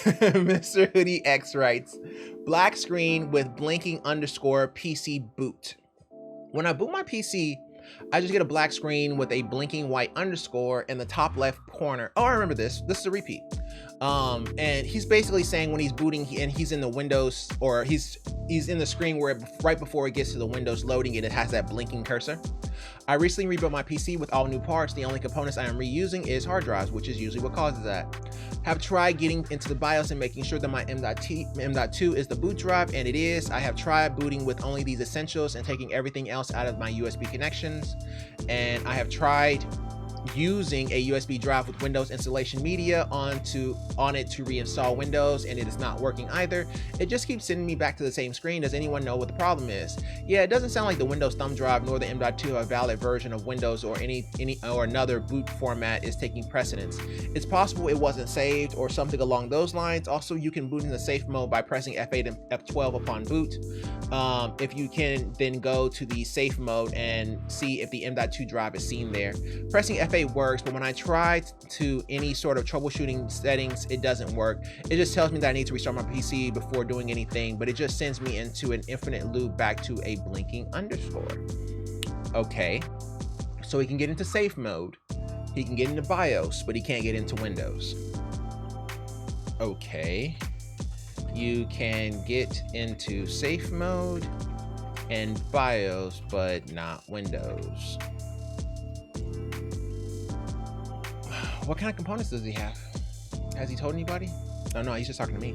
Mr. Hoodie X writes, black screen with blinking underscore PC boot. When I boot my PC, I just get a black screen with a blinking white underscore in the top left corner. Oh, I remember this. This is a repeat. And he's basically saying when he's booting and he's in the Windows, or he's in the screen where right before it gets to the Windows loading, it has that blinking cursor. I recently rebuilt my PC with all new parts. The only components I am reusing is hard drives, which is usually what causes that. Have tried getting into the BIOS and making sure that my M.2 is the boot drive, and it is. I have tried booting with only these essentials and taking everything else out of my USB connections. And I have tried using a USB drive with Windows installation media on it to reinstall Windows, and it is not working either. It just keeps sending me back to the same screen. Does anyone know what the problem is? Yeah, it doesn't sound like the Windows thumb drive nor the M.2 a valid version of Windows or any or another boot format is taking precedence. It's possible it wasn't saved or something along those lines. Also, you can boot in the safe mode by pressing F8 and F12 upon boot. If you can then go to the safe mode and see if the M.2 drive is seen there. Pressing F8 works, but when I try to any sort of troubleshooting settings, it doesn't work. It just tells me that I need to restart my PC before doing anything, but it just sends me into an infinite loop back to a blinking underscore. Okay, so he can get into safe mode, he can get into BIOS, but he can't get into Windows. Okay, you can get into safe mode and BIOS, but not Windows. What kind of components does he have? Has he told anybody? Oh no, he's just talking to me.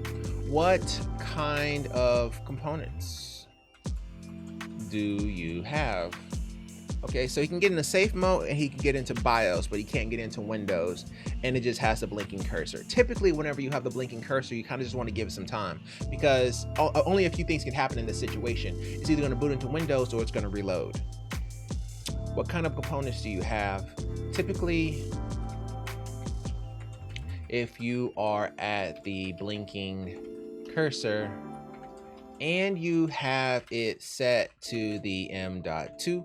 What kind of components do you have? Okay, so he can get into safe mode and he can get into BIOS, but he can't get into Windows, and it just has the blinking cursor. Typically, whenever you have the blinking cursor, you kind of just want to give it some time, because only a few things can happen in this situation. It's either going to boot into Windows or it's going to reload. What kind of components do you have? Typically, if you are at the blinking cursor and you have it set to the M.2,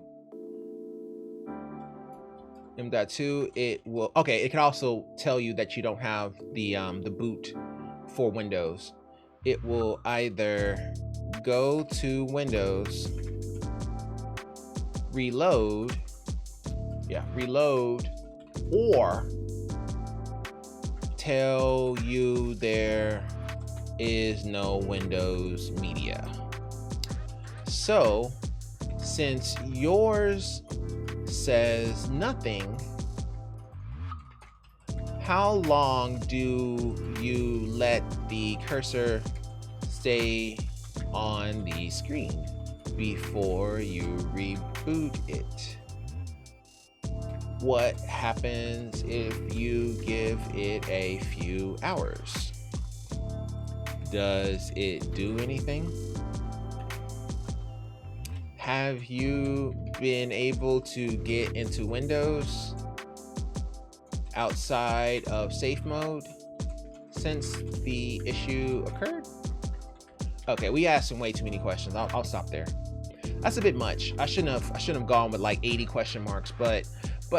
it will, okay, it can also tell you that you don't have the boot for Windows. It will either go to Windows, reload, or tell you there is no Windows media. So since yours says nothing, how long do you let the cursor stay on the screen before you reboot it? What happens if you give it a few hours? Does it do anything? Have you been able to get into Windows outside of safe mode since the issue occurred? Okay, we asked him way too many questions. I'll stop there. That's a bit much. I shouldn't have gone with like 80 question marks, but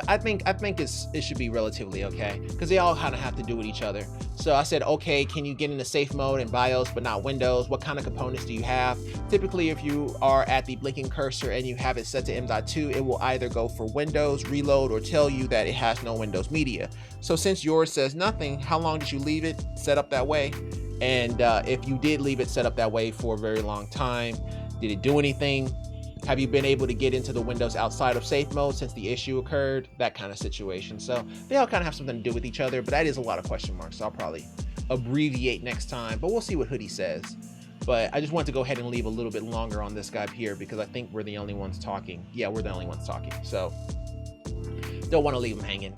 I think it should be relatively okay, because they all kind of have to do with each other. So I said, okay, can you get into safe mode and BIOS but not Windows? What kind of components do you have? Typically, if you are at the blinking cursor and you have it set to M.2, it will either go for Windows, reload, or tell you that it has no Windows media. So since yours says nothing, how long did you leave it set up that way? And if you did leave it set up that way for a very long time, did it do anything? Have you been able to get into the Windows outside of safe mode since the issue occurred? That kind of situation. So they all kind of have something to do with each other, but that is a lot of question marks. So I'll probably abbreviate next time, but we'll see what Hoodie says. But I just want to go ahead and leave a little bit longer on this guy here, because I think we're the only ones talking. Yeah, we're the only ones talking. So don't want to leave him hanging.